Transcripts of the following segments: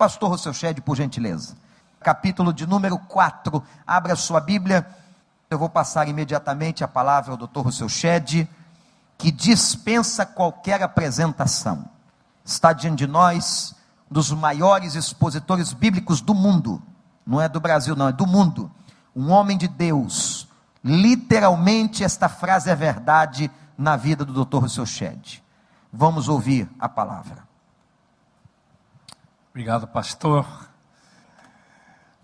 pastor Rousseau Shedd, por gentileza. Capítulo de número 4, abra sua Bíblia. Eu vou passar imediatamente a palavra ao Dr. Rousseau Shedd, que dispensa qualquer apresentação. Está diante de nós, um dos maiores expositores bíblicos do mundo. Não é do Brasil não, é do mundo. Um homem de Deus. Literalmente esta frase é verdade na vida do Dr. Rousseau Shedd. Vamos ouvir a palavra. Obrigado, pastor.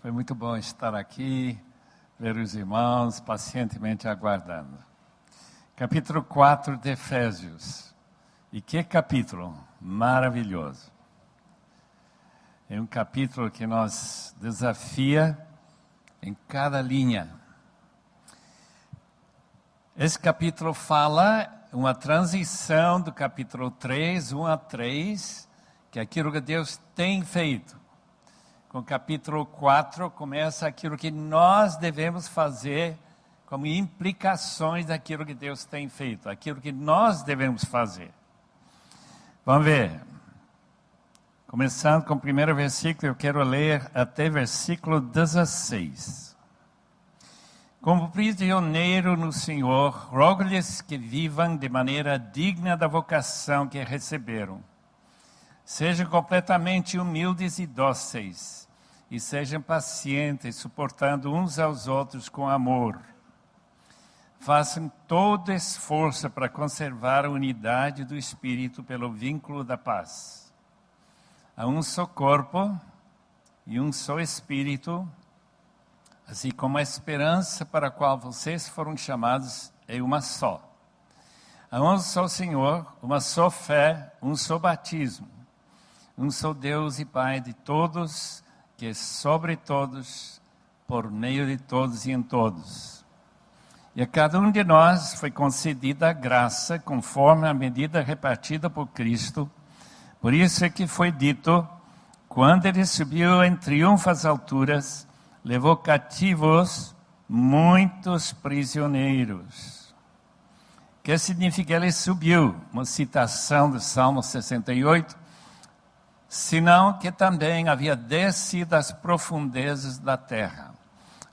Foi muito bom estar aqui, ver os irmãos pacientemente aguardando. Capítulo 4 de Efésios. E que capítulo maravilhoso. É um capítulo que nos desafia em cada linha. Esse capítulo fala uma transição do capítulo 3, 1 a 3, que é aquilo que Deus tem feito. Com o capítulo 4 começa aquilo que nós devemos fazer como implicações daquilo que Deus tem feito, aquilo que nós devemos fazer. Vamos ver. Começando com o primeiro versículo, eu quero ler até versículo 16. Como prisioneiro no Senhor, rogo-lhes que vivam de maneira digna da vocação que receberam. Sejam completamente humildes e dóceis, e sejam pacientes, suportando uns aos outros com amor. Façam todo esforço para conservar a unidade do Espírito pelo vínculo da paz. Há um só corpo e um só Espírito, assim como a esperança para a qual vocês foram chamados é uma só. Há um só Senhor, uma só fé, um só batismo. Um só Deus e Pai de todos, que é sobre todos, por meio de todos e em todos. E a cada um de nós foi concedida a graça, conforme a medida repartida por Cristo. Por isso é que foi dito, quando ele subiu em triunfo às alturas, levou cativos muitos prisioneiros. O que significa ele subiu? Uma citação do Salmo 68, senão que também havia descido às profundezas da terra.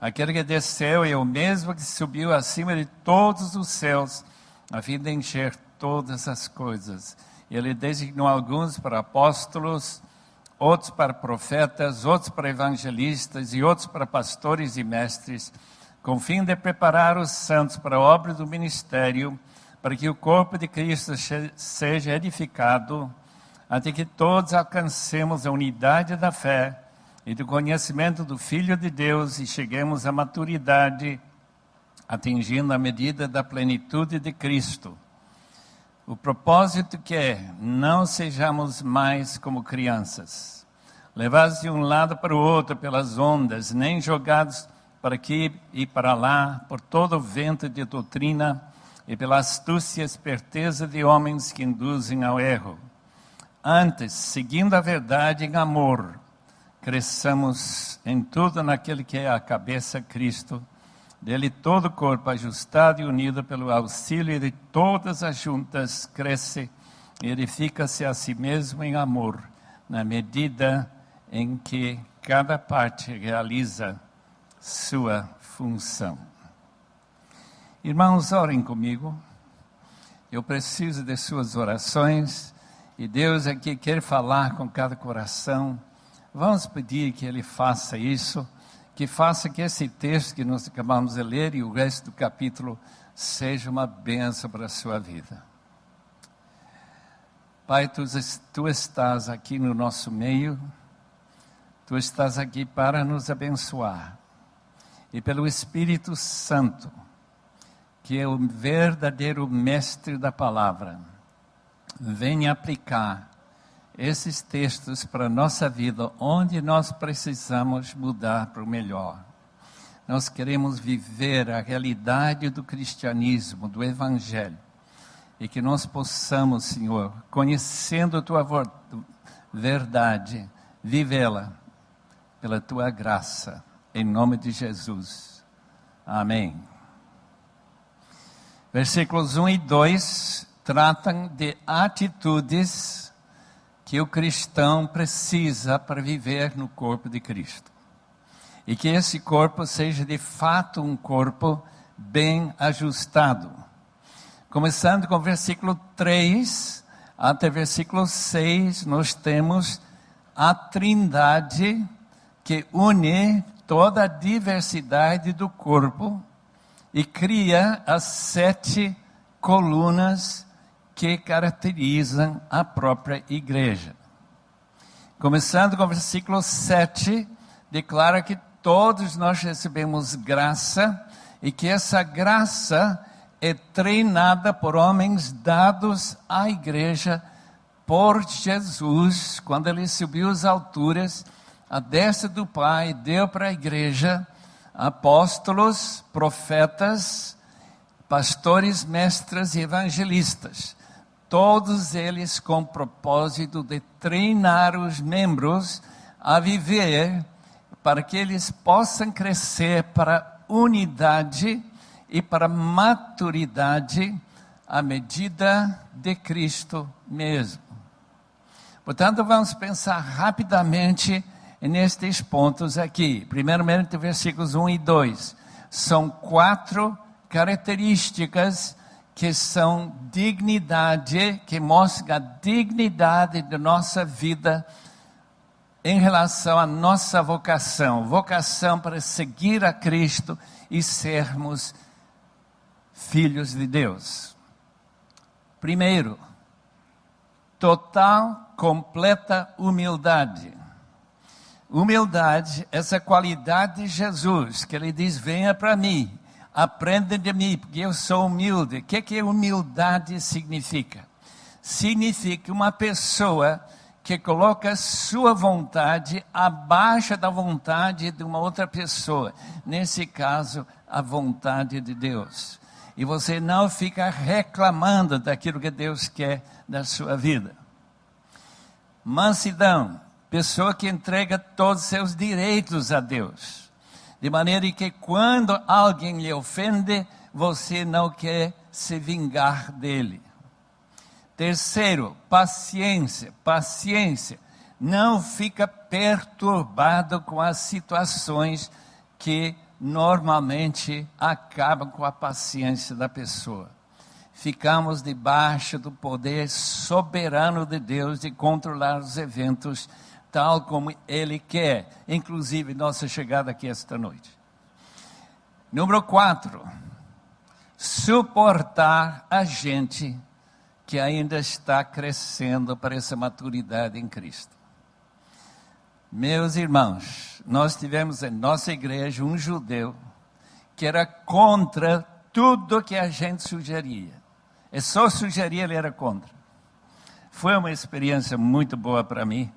Aquele que desceu é o mesmo que subiu acima de todos os céus, a fim de encher todas as coisas. Ele designou alguns para apóstolos, outros para profetas, outros para evangelistas e outros para pastores e mestres, com o fim de preparar os santos para a obra do ministério, para que o corpo de Cristo seja edificado, até que todos alcancemos a unidade da fé e do conhecimento do Filho de Deus e cheguemos à maturidade, atingindo a medida da plenitude de Cristo. O propósito que é, não sejamos mais como crianças, levados de um lado para o outro pelas ondas, nem jogados para aqui e para lá, por todo o vento de doutrina e pela astúcia e esperteza de homens que induzem ao erro. Antes, seguindo a verdade em amor, cresçamos em tudo naquele que é a cabeça, Cristo. Dele todo o corpo ajustado e unido pelo auxílio de todas as juntas cresce e edifica-se a si mesmo em amor, na medida em que cada parte realiza sua função. Irmãos, orem comigo. Eu preciso de suas orações. E Deus aqui quer falar com cada coração. Vamos pedir que Ele faça isso, que faça que esse texto que nós acabamos de ler e o resto do capítulo seja uma bênção para a sua vida. Pai, tu estás aqui no nosso meio, Tu estás aqui para nos abençoar. E pelo Espírito Santo, que é o verdadeiro mestre da palavra, venha aplicar esses textos para a nossa vida, onde nós precisamos mudar para o melhor. Nós queremos viver a realidade do cristianismo, do Evangelho, e que nós possamos, Senhor, conhecendo a Tua verdade, vivê-la pela Tua graça, em nome de Jesus. Amém. Versículos 1 e 2 tratam de atitudes que o cristão precisa para viver no corpo de Cristo. E que esse corpo seja de fato um corpo bem ajustado. Começando com o versículo 3 até versículo 6, nós temos a Trindade que une toda a diversidade do corpo e cria as 7 colunas que caracterizam a própria igreja. Começando com o versículo 7, declara que todos nós recebemos graça e que essa graça é treinada por homens dados à igreja por Jesus, quando ele subiu às alturas, à destra do Pai, deu para a igreja apóstolos, profetas, pastores, mestres e evangelistas. Todos eles com o propósito de treinar os membros a viver para que eles possam crescer para unidade e para maturidade à medida de Cristo mesmo. Portanto, vamos pensar rapidamente nestes pontos aqui. Primeiramente, versículos 1 e 2. São 4 características que são dignidade, que mostram a dignidade da nossa vida em relação à nossa vocação. Vocação para seguir a Cristo e sermos filhos de Deus. Primeiro, total, completa humildade. Humildade, essa qualidade de Jesus, que ele diz, venha para mim, aprenda de mim, porque eu sou humilde. O que humildade significa? Significa uma pessoa que coloca sua vontade abaixo da vontade de uma outra pessoa. Nesse caso, a vontade de Deus. E você não fica reclamando daquilo que Deus quer da sua vida. Mansidão, pessoa que entrega todos os seus direitos a Deus. De maneira que quando alguém lhe ofende, você não quer se vingar dele. Terceiro, paciência. Paciência. Não fica perturbado com as situações que normalmente acabam com a paciência da pessoa. Ficamos debaixo do poder soberano de Deus de controlar os eventos tal como Ele quer, inclusive nossa chegada aqui esta noite. Número 4, suportar a gente que ainda está crescendo para essa maturidade em Cristo. Meus irmãos, nós tivemos em nossa igreja um judeu que era contra tudo que a gente sugeria. É só sugerir, ele era contra. Foi uma experiência muito boa para mim,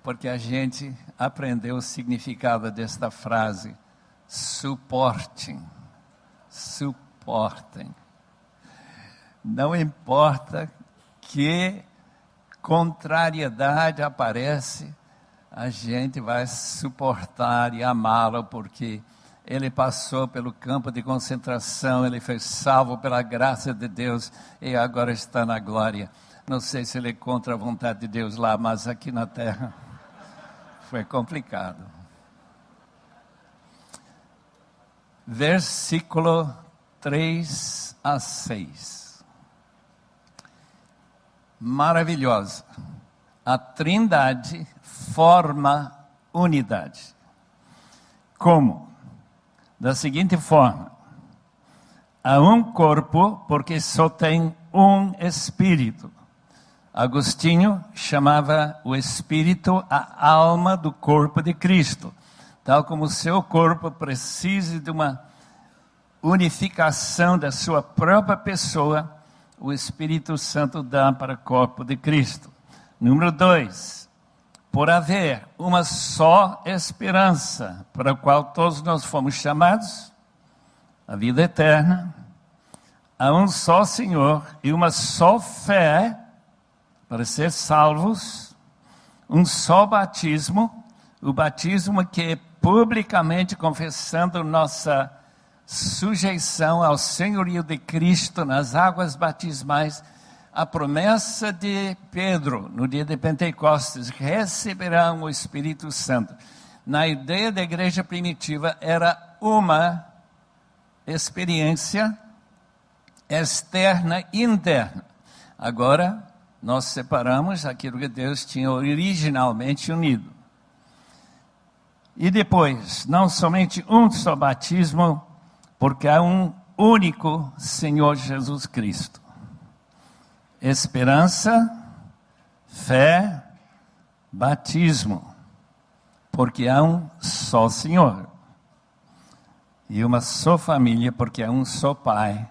porque a gente aprendeu o significado desta frase, suportem, suportem. Não importa que contrariedade aparece, a gente vai suportar e amá-lo, porque ele passou pelo campo de concentração, ele foi salvo pela graça de Deus e agora está na glória. Não sei se ele é contra a vontade de Deus lá, mas aqui na terra foi complicado. Versículo 3 a 6. Maravilhosa. A Trindade forma unidade. Como? Da seguinte forma: há um corpo, porque só tem um Espírito. Agostinho chamava o Espírito a alma do corpo de Cristo. Tal como o seu corpo precisa de uma unificação da sua própria pessoa, o Espírito Santo dá para o corpo de Cristo. Número 2, por haver uma só esperança, para a qual todos nós fomos chamados, a vida eterna, há um só Senhor e uma só fé, para ser salvos, um só batismo, o batismo que é publicamente confessando nossa sujeição ao senhorio de Cristo nas águas batismais, a promessa de Pedro, no dia de Pentecostes, receberão o Espírito Santo. Na ideia da igreja primitiva, era uma experiência externa e interna. Agora, nós separamos aquilo que Deus tinha originalmente unido. E depois, não somente um só batismo, porque há um único Senhor Jesus Cristo. Esperança, fé, batismo, porque há um só Senhor. E uma só família, porque há um só Pai.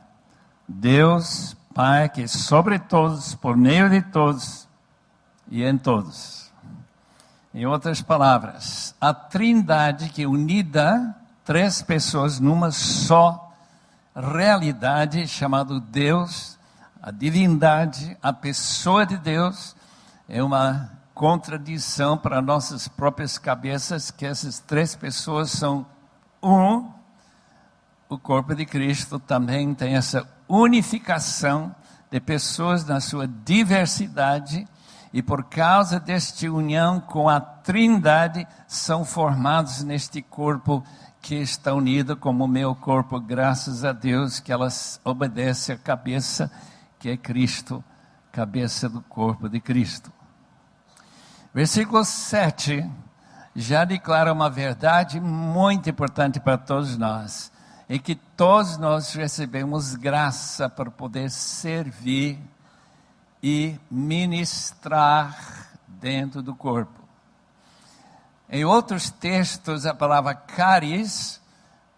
Deus, Pai, que é sobre todos, por meio de todos e em todos. Em outras palavras, a Trindade que unida três pessoas numa só realidade, chamado Deus, a divindade, a pessoa de Deus, é uma contradição para nossas próprias cabeças, que essas três pessoas são um. O corpo de Cristo também tem essa unificação de pessoas na sua diversidade, e por causa desta união com a Trindade, são formados neste corpo que está unido como o meu corpo, graças a Deus, que elas obedecem à cabeça, que é Cristo, cabeça do corpo de Cristo. Versículo 7 já declara uma verdade muito importante para todos nós, é que todos nós recebemos graça para poder servir e ministrar dentro do corpo. Em outros textos, a palavra caris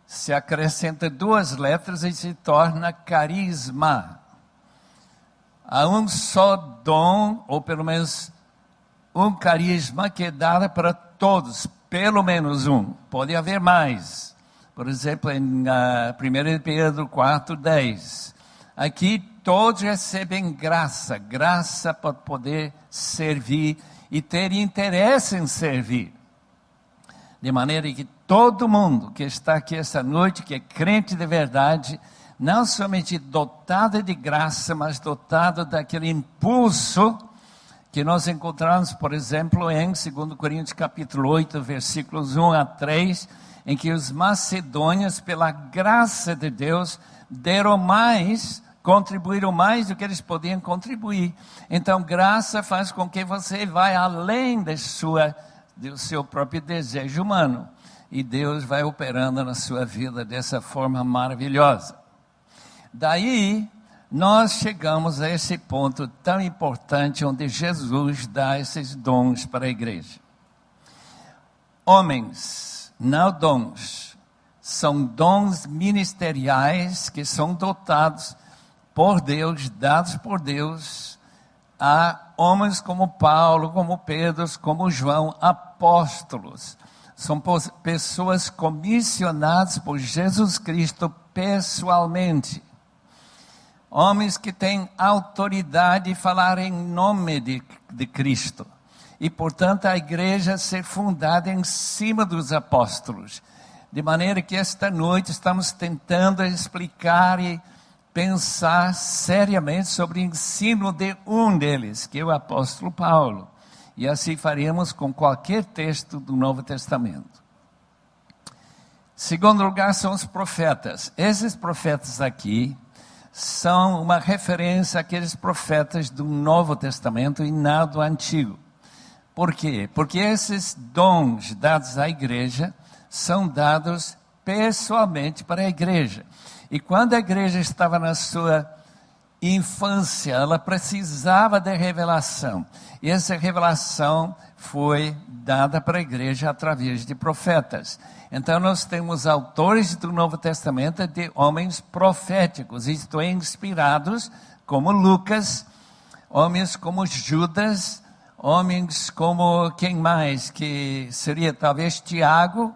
se acrescenta duas letras e se torna carisma. Há um só dom, ou pelo menos um carisma que é dado para todos, pelo menos um. Pode haver mais. Por exemplo, em 1 Pedro 4:10. Aqui todos recebem graça para poder servir e ter interesse em servir. De maneira que todo mundo que está aqui esta noite, que é crente de verdade, não somente dotado de graça, mas dotado daquele impulso que nós encontramos, por exemplo, em 2 Coríntios capítulo 8, versículos 1 a 3, em que os macedônios, pela graça de Deus, contribuíram mais do que eles podiam contribuir. Então, graça faz com que você vá além do seu próprio desejo humano. E Deus vai operando na sua vida dessa forma maravilhosa. Daí, nós chegamos a esse ponto tão importante, onde Jesus dá esses dons para a igreja. Homens, não dons, são dons ministeriais que são dotados por Deus, dados por Deus, a homens como Paulo, como Pedro, como João, apóstolos. São pessoas comissionadas por Jesus Cristo pessoalmente. Homens que têm autoridade de falar em nome de Cristo. E, portanto, a igreja ser fundada em cima dos apóstolos. De maneira que esta noite estamos tentando explicar e pensar seriamente sobre o ensino de um deles, que é o apóstolo Paulo. E assim faremos com qualquer texto do Novo Testamento. Segundo lugar, são os profetas. Esses profetas aqui são uma referência àqueles profetas do Novo Testamento e não do Antigo. Por quê? Porque esses dons dados à igreja são dados pessoalmente para a igreja. E quando a igreja estava na sua infância, ela precisava de revelação. E essa revelação foi dada para a igreja através de profetas. Então nós temos autores do Novo Testamento de homens proféticos, isto é, inspirados, como Lucas, homens como Judas, homens como quem mais, que seria talvez Tiago,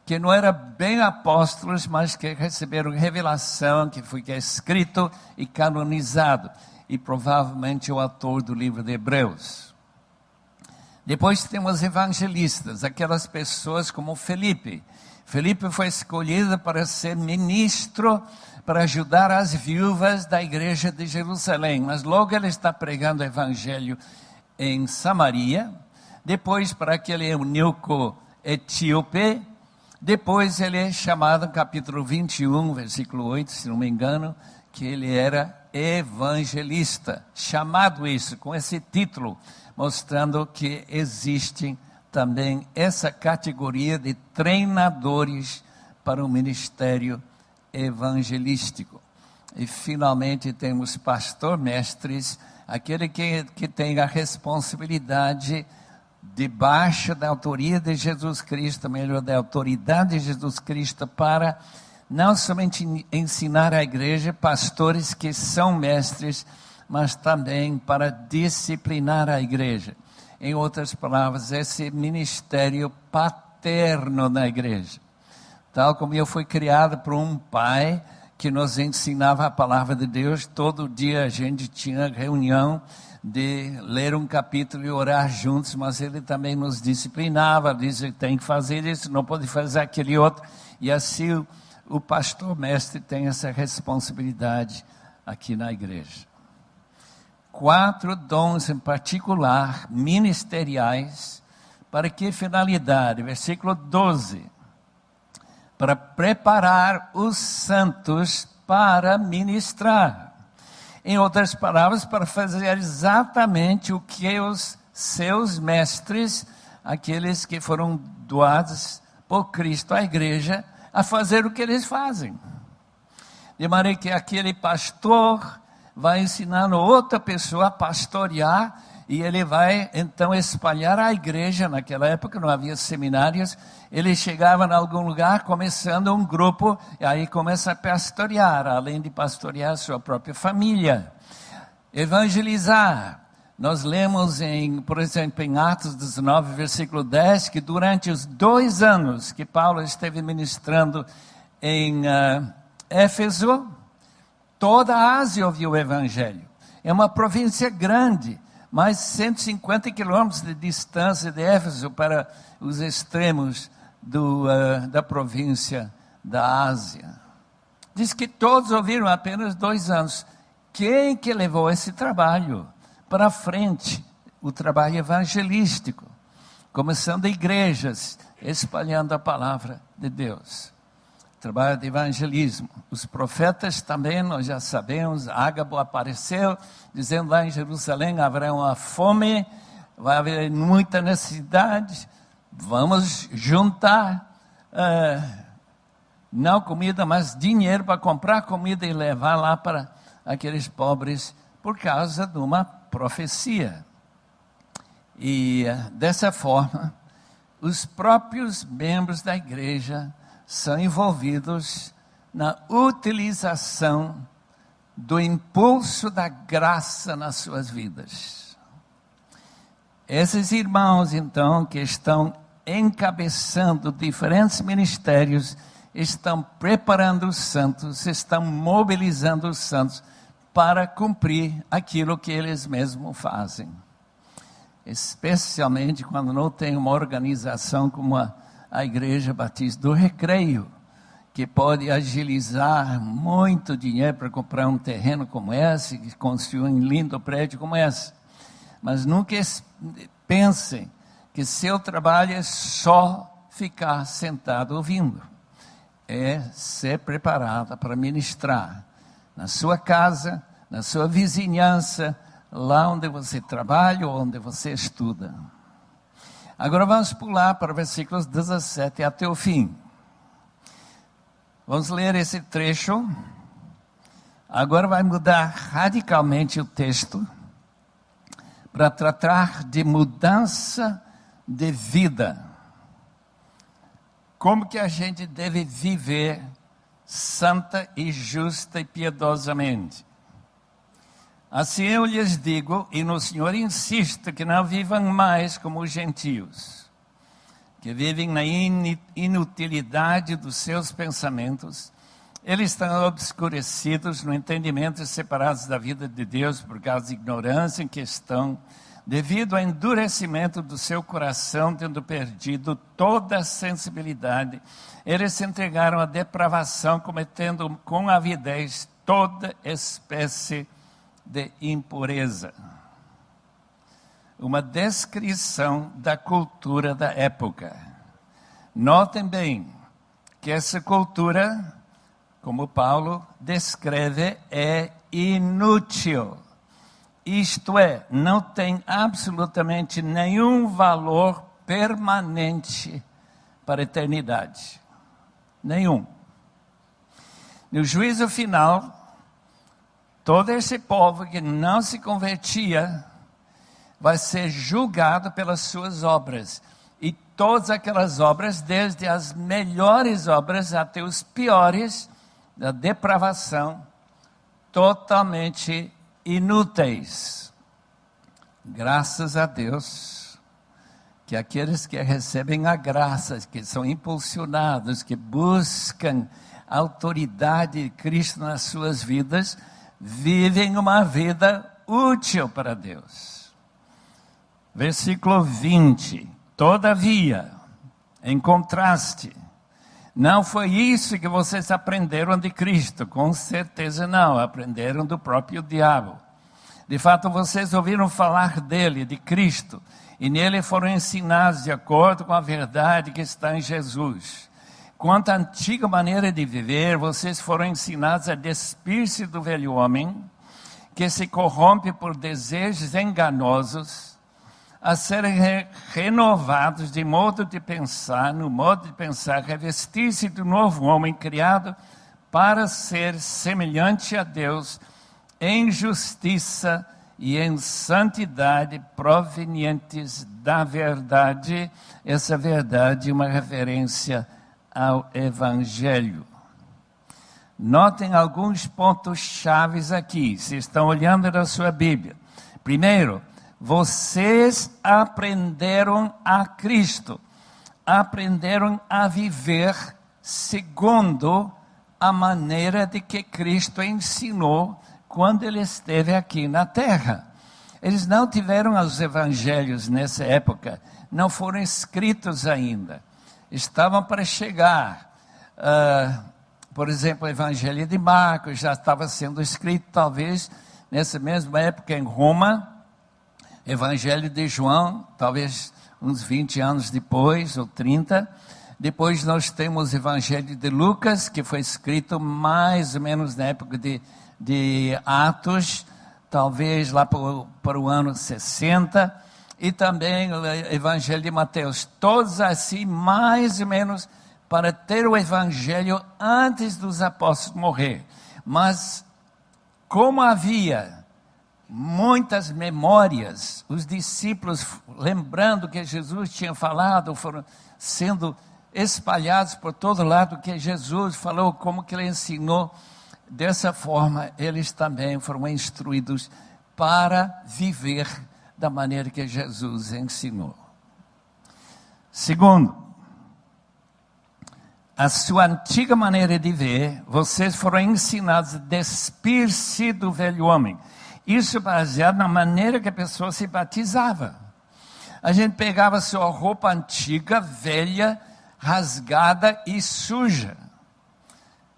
que não eram bem apóstolos, mas que receberam revelação, que foi escrito e canonizado, e provavelmente o autor do livro de Hebreus. Depois temos evangelistas, aquelas pessoas como Felipe. Felipe foi escolhido para ser ministro, para ajudar as viúvas da igreja de Jerusalém. Mas logo ele está pregando o evangelho em Samaria. Depois para aquele eunuco etíope. Depois ele é chamado, no capítulo 21, versículo 8, se não me engano, que ele era evangelista. Chamado isso, com esse título, mostrando que existe também essa categoria de treinadores para o ministério evangelístico. E finalmente temos pastor-mestres, aquele que tem a responsabilidade debaixo da autoria de Jesus Cristo, melhor, da autoridade de Jesus Cristo, para não somente ensinar a igreja, pastores que são mestres, mas também para disciplinar a igreja. Em outras palavras, esse ministério paterno na igreja. Tal como eu fui criado por um pai que nos ensinava a palavra de Deus, todo dia a gente tinha reunião de ler um capítulo e orar juntos, mas ele também nos disciplinava, dizia que tem que fazer isso, não pode fazer aquele outro, e assim o pastor mestre tem essa responsabilidade aqui na igreja. 4 dons em particular, ministeriais, para que finalidade? Versículo 12. Para preparar os santos para ministrar. Em outras palavras, para fazer exatamente o que os seus mestres, aqueles que foram doados por Cristo à igreja, a fazer o que eles fazem. De maneira que aquele pastor vai ensinando outra pessoa a pastorear, e ele vai então espalhar a igreja. Naquela época não havia seminários, ele chegava em algum lugar, começando um grupo, e aí começa a pastorear, além de pastorear a sua própria família. Evangelizar. Nós lemos, por exemplo, em Atos 19, versículo 10, que durante os 2 anos que Paulo esteve ministrando em Éfeso, toda a Ásia ouviu o evangelho. É uma província grande, mais 150 quilômetros de distância de Éfeso para os extremos da província da Ásia. Diz que todos ouviram apenas 2 anos. Quem que levou esse trabalho para frente? O trabalho evangelístico, começando igrejas, espalhando a palavra de Deus. Trabalho de evangelismo. Os profetas também, nós já sabemos, Ágabo apareceu, dizendo lá em Jerusalém, haverá uma fome, vai haver muita necessidade, vamos juntar, não comida, mas dinheiro para comprar comida e levar lá para aqueles pobres, por causa de uma profecia. E dessa forma, os próprios membros da igreja são envolvidos na utilização do impulso da graça nas suas vidas. Esses irmãos, então, que estão encabeçando diferentes ministérios, estão preparando os santos, estão mobilizando os santos para cumprir aquilo que eles mesmos fazem. Especialmente quando não tem uma organização como a Igreja Batista do Recreio, que pode agilizar muito dinheiro para comprar um terreno como esse, construir um lindo prédio como esse. Mas nunca pensem que seu trabalho é só ficar sentado ouvindo. É ser preparado para ministrar na sua casa, na sua vizinhança, lá onde você trabalha ou onde você estuda. Agora vamos pular para versículos 17 até o fim. Vamos ler esse trecho. Agora vai mudar radicalmente o texto para tratar de mudança de vida. Como que a gente deve viver santa e justa e piedosamente. Assim eu lhes digo, e no Senhor insisto, que não vivam mais como os gentios, que vivem na inutilidade dos seus pensamentos. Eles estão obscurecidos no entendimento e separados da vida de Deus por causa da ignorância em questão devido ao endurecimento do seu coração, tendo perdido toda a sensibilidade, eles se entregaram à depravação, cometendo com avidez toda espécie de impureza. Uma descrição da cultura da época. Notem bem que essa cultura, como Paulo descreve, é inútil. Isto é, não tem absolutamente nenhum valor permanente para a eternidade. Nenhum. No juízo final, todo esse povo que não se convertia vai ser julgado pelas suas obras. E todas aquelas obras, desde as melhores obras até os piores, da depravação, totalmente inúteis. Graças a Deus, que aqueles que recebem a graça, que são impulsionados, que buscam a autoridade de Cristo nas suas vidas, vivem uma vida útil para Deus. Versículo 20. Todavia, em contraste, não foi isso que vocês aprenderam de Cristo, com certeza não, aprenderam do próprio diabo. De fato, vocês ouviram falar dele, de Cristo, e nele foram ensinados de acordo com a verdade que está em Jesus. Quanto à antiga maneira de viver, vocês foram ensinados a despir-se do velho homem, que se corrompe por desejos enganosos, a serem renovados de modo de pensar, no modo de pensar, revestir-se do novo homem criado para ser semelhante a Deus em justiça e em santidade provenientes da verdade. Essa verdade é uma referência ao Evangelho. Notem alguns pontos chaves aqui, se estão olhando na sua Bíblia. Primeiro, vocês aprenderam a Cristo, aprenderam a viver segundo a maneira de que Cristo ensinou quando ele esteve aqui na terra. Eles não tiveram os evangelhos nessa época, não foram escritos ainda, estavam para chegar. Por exemplo, o evangelho de Marcos já estava sendo escrito, talvez, nessa mesma época em Roma. Evangelho de João, talvez uns 20 anos depois, ou 30. Depois nós temos o Evangelho de Lucas, que foi escrito mais ou menos na época de Atos, talvez lá para o ano 60. E também o Evangelho de Mateus. Todos assim, mais ou menos, para ter o Evangelho antes dos apóstolos morrer. Mas, como havia muitas memórias, os discípulos, lembrando que Jesus tinha falado, foram sendo espalhados por todo lado, que Jesus falou, como que ele ensinou. Dessa forma, eles também foram instruídos para viver da maneira que Jesus ensinou. Segundo, a sua antiga maneira de ver, vocês foram ensinados a despir-se do velho homem. Isso baseado na maneira que a pessoa se batizava. A gente pegava sua roupa antiga, velha, rasgada e suja.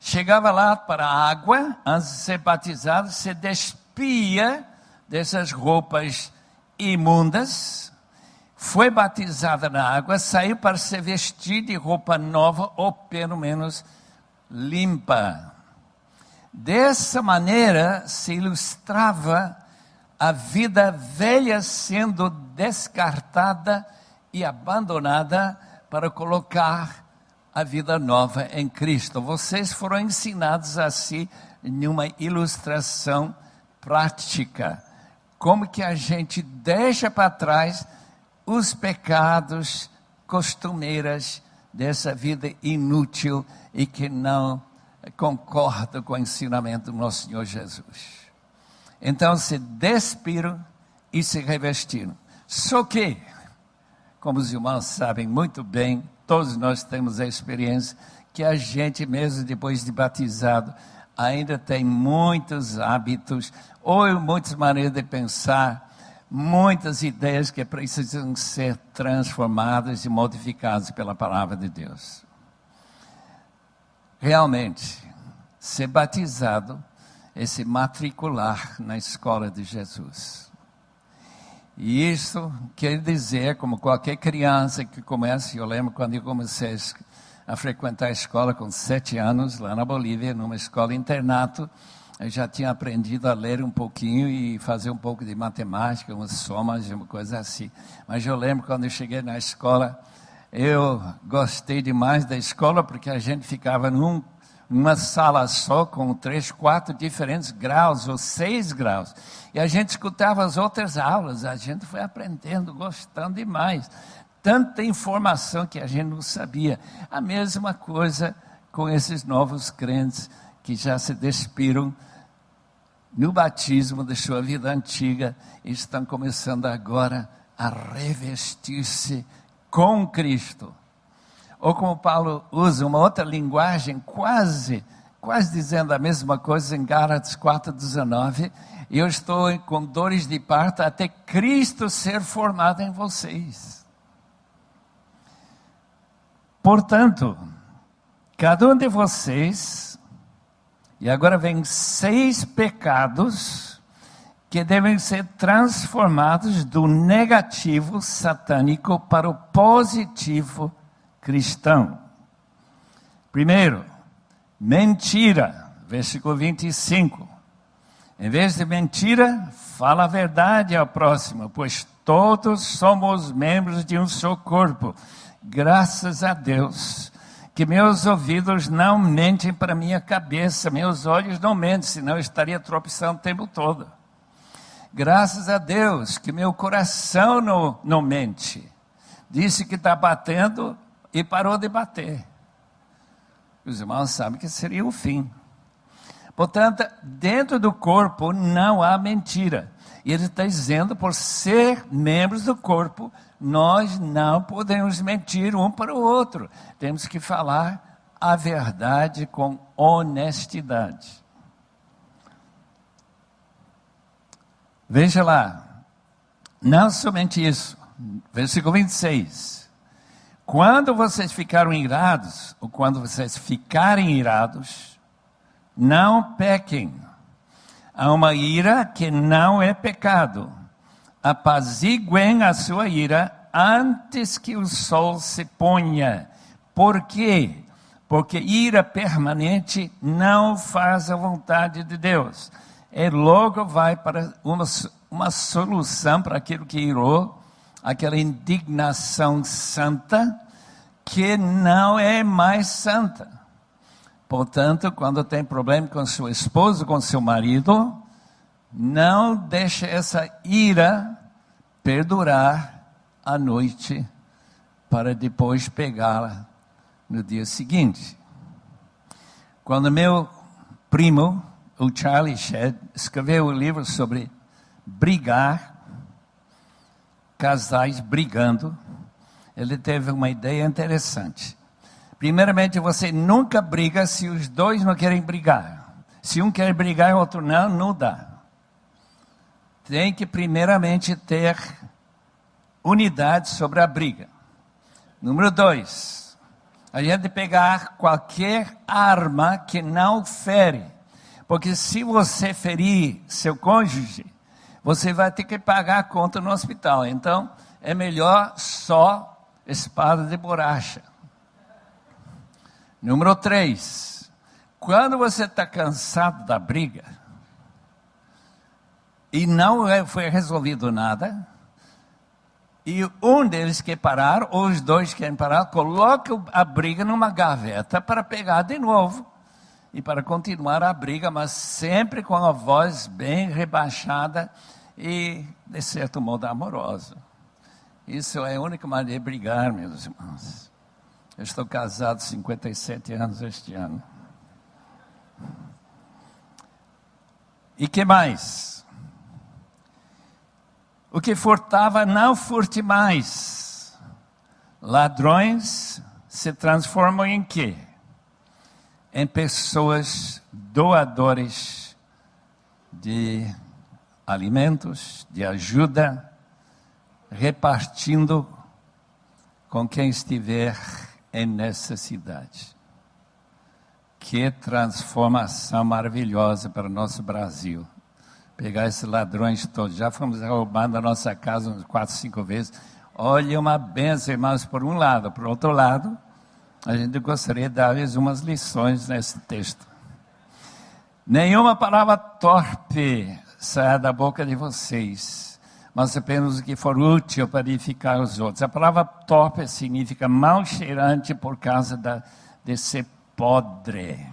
Chegava lá para a água, antes de ser batizado, se despia dessas roupas imundas, foi batizada na água, saiu para se vestir de roupa nova, ou pelo menos limpa. Dessa maneira se ilustrava a vida velha sendo descartada e abandonada para colocar a vida nova em Cristo. Vocês foram ensinados assim, em uma ilustração prática. Como que a gente deixa para trás os pecados costumeiras dessa vida inútil e que não concorda com o ensinamento do nosso Senhor Jesus. Então se despiram e se revestiram. Só que, como os irmãos sabem muito bem, todos nós temos a experiência que a gente mesmo depois de batizado ainda tem muitos hábitos ou muitas maneiras de pensar muitas ideias que precisam ser transformadas e modificadas pela palavra de Deus. Realmente, ser batizado é se matricular na escola de Jesus. E isso quer dizer, como qualquer criança que começa, eu lembro quando eu comecei a frequentar a escola com 7 anos, lá na Bolívia, numa escola internato, eu já tinha aprendido a ler um pouquinho e fazer um pouco de matemática, umas somas, uma coisa assim. Mas eu lembro quando eu cheguei na escola, eu gostei demais da escola, porque a gente ficava numa sala só, com 3, 4 diferentes graus, ou 6 graus. E a gente escutava as outras aulas, a gente foi aprendendo, gostando demais. Tanta informação que a gente não sabia. A mesma coisa com esses novos crentes que já se despiram no batismo da sua vida antiga e estão começando agora a revestir-se com Cristo. Ou como Paulo usa uma outra linguagem, quase dizendo a mesma coisa em Gálatas 4,19, eu estou com dores de parto até Cristo ser formado em vocês. Portanto, cada um de vocês, e agora vem 6 pecados que devem ser transformados do negativo satânico para o positivo cristão. Primeiro, mentira, versículo 25. Em vez de mentira, fala a verdade ao próximo, pois todos somos membros de um só corpo. Graças a Deus que meus ouvidos não mentem para minha cabeça, meus olhos não mentem, senão eu estaria tropeçando o tempo todo. Graças a Deus que meu coração não mente. Disse que está batendo e parou de bater. Os irmãos sabem que seria o fim. Portanto, dentro do corpo não há mentira. E ele está dizendo, por ser membros do corpo, nós não podemos mentir um para o outro. Temos que falar a verdade com honestidade. Veja lá, não somente isso. Versículo 26. Quando vocês ficaram irados, ou quando vocês ficarem irados, não pequem. Há uma ira que não é pecado. Apaziguem a sua ira antes que o sol se ponha. Por quê? Porque ira permanente não faz a vontade de Deus. E logo vai para uma solução para aquilo que irou, aquela indignação santa, que não é mais santa. Portanto, quando tem problema com seu esposo, com seu marido, não deixe essa ira perdurar à noite para depois pegá-la no dia seguinte. Quando meu primo, o Charlie Shedd, escreveu um livro sobre brigar, casais brigando, ele teve uma ideia interessante. Primeiramente, você nunca briga se os dois não querem brigar. Se um quer brigar e o outro não dá. Tem que primeiramente ter unidade sobre a briga. Número 2, a gente pegar qualquer arma que não fere. Porque se você ferir seu cônjuge, você vai ter que pagar a conta no hospital. Então, é melhor só espada de borracha. Número 3, quando você está cansado da briga, e não foi resolvido nada, e um deles quer parar, ou os dois querem parar, coloca a briga numa gaveta para pegar de novo, e para continuar a briga, mas sempre com a voz bem rebaixada, e de certo modo amorosa. Isso é a única maneira de brigar, meus irmãos. Eu estou casado 57 anos este ano. E que mais? O que furtava, não furte mais. Ladrões se transformam em quê? Em pessoas doadores de alimentos, de ajuda, repartindo com quem estiver em necessidade. Que transformação maravilhosa para o nosso Brasil. Pegar esses ladrões todos. Já fomos roubando a nossa casa uns 4, 5 vezes. Olha, uma bênção, irmãos, por um lado. Por outro lado, a gente gostaria de dar-lhes umas lições nesse texto. Nenhuma palavra torpe saia da boca de vocês, mas apenas o que for útil para edificar os outros. A palavra torpe significa mal cheirante por causa de ser podre.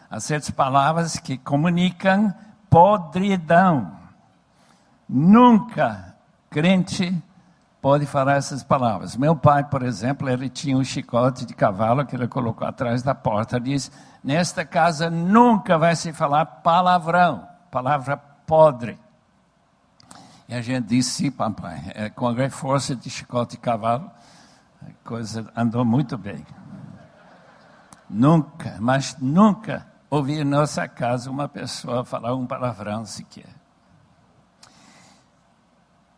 Há certas palavras que comunicam podridão. Nunca crente pode falar essas palavras. Meu pai, por exemplo, ele tinha um chicote de cavalo que ele colocou atrás da porta. Ele diz: nesta casa nunca vai se falar palavrão, palavra podre. E a gente disse: sim, papai, com a reforço de chicote de cavalo, a coisa andou muito bem. Nunca, mas nunca ouvi em nossa casa uma pessoa falar um palavrão sequer.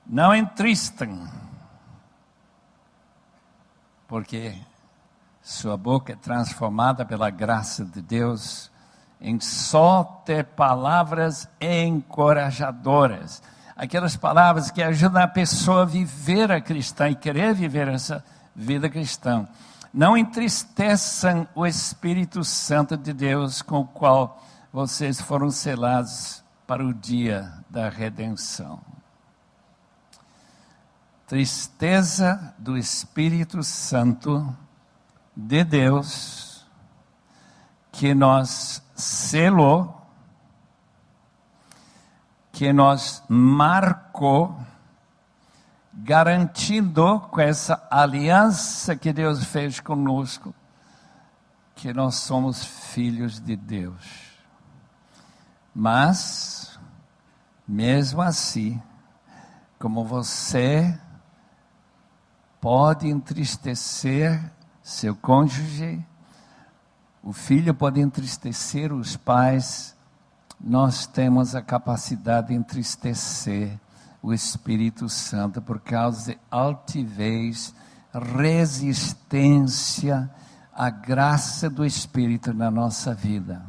Não entristem, porque sua boca é transformada pela graça de Deus em só ter palavras encorajadoras. Aquelas palavras que ajudam a pessoa a viver a cristã e querer viver essa vida cristã. Não entristeçam o Espírito Santo de Deus, com o qual vocês foram selados para o dia da redenção. Tristeza do Espírito Santo de Deus, que nos selou, que nos marcou, garantindo com essa aliança que Deus fez conosco, que nós somos filhos de Deus. Mas, mesmo assim, como você pode entristecer seu cônjuge, o filho pode entristecer os pais, nós temos a capacidade de entristecer o Espírito Santo por causa de altivez, resistência à graça do Espírito na nossa vida.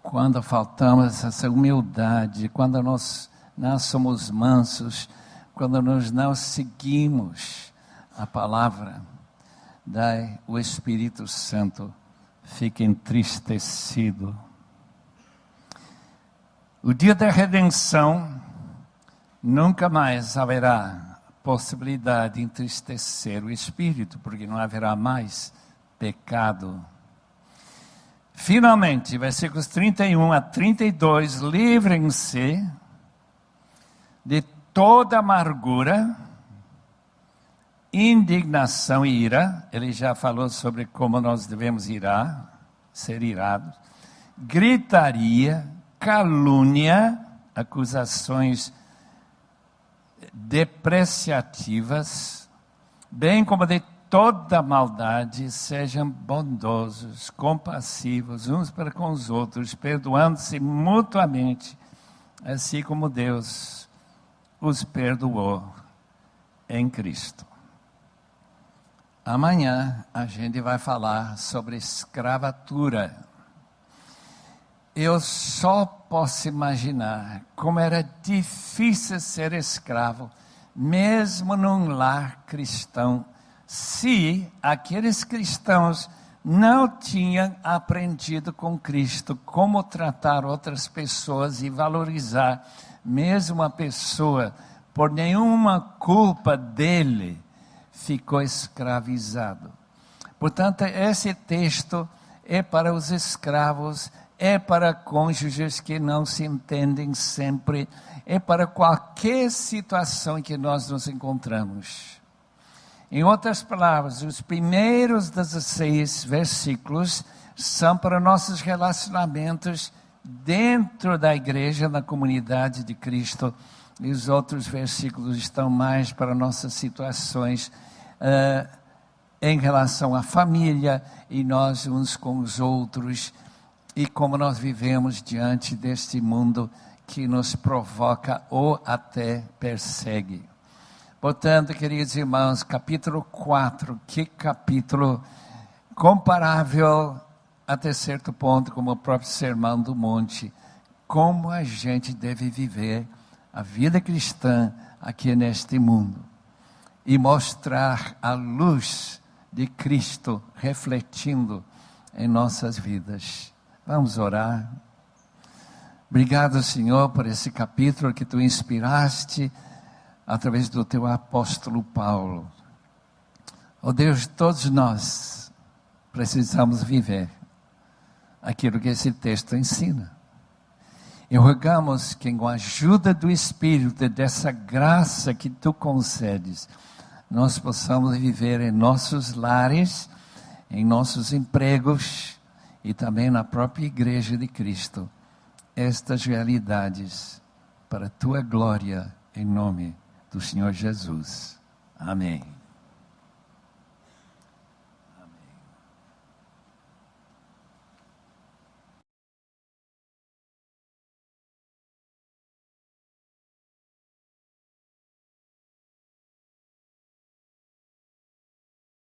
Quando faltamos essa humildade, quando nós não somos mansos, quando nós não seguimos a palavra, daí o Espírito Santo fica entristecido. O dia da redenção, nunca mais haverá possibilidade de entristecer o Espírito, porque não haverá mais pecado. Finalmente, versículos 31 a 32, livrem-se de toda amargura, indignação e ira. Ele já falou sobre como nós devemos ser irados. Gritaria, calúnia, acusações depreciativas, bem como de toda maldade. Sejam bondosos, compassivos uns para com os outros, perdoando-se mutuamente, assim como Deus os perdoou em Cristo. Amanhã a gente vai falar sobre escravatura. Eu só posso imaginar como era difícil ser escravo, mesmo num lar cristão, se aqueles cristãos não tinham aprendido com Cristo como tratar outras pessoas e valorizar mesmo a pessoa, por nenhuma culpa dele, ficou escravizado. Portanto, esse texto é para os escravos, é para cônjuges que não se entendem sempre, é para qualquer situação em que nós nos encontramos. Em outras palavras, os primeiros 16 versículos são para nossos relacionamentos dentro da igreja, na comunidade de Cristo, e os outros versículos estão mais para nossas situações em relação à família e nós uns com os outros, e como nós vivemos diante deste mundo que nos provoca ou até persegue. Portanto, queridos irmãos, capítulo 4, que capítulo comparável até certo ponto com o próprio Sermão do Monte, como a gente deve viver a vida cristã aqui neste mundo e mostrar a luz de Cristo refletindo em nossas vidas. Vamos orar. Obrigado, Senhor, por esse capítulo que Tu inspiraste através do Teu apóstolo Paulo. Oh Deus, todos nós precisamos viver aquilo que esse texto ensina. E rogamos que com a ajuda do Espírito, dessa graça que Tu concedes, nós possamos viver em nossos lares, em nossos empregos e também na própria igreja de Cristo, estas realidades para a Tua glória, em nome do Senhor Jesus. Amém.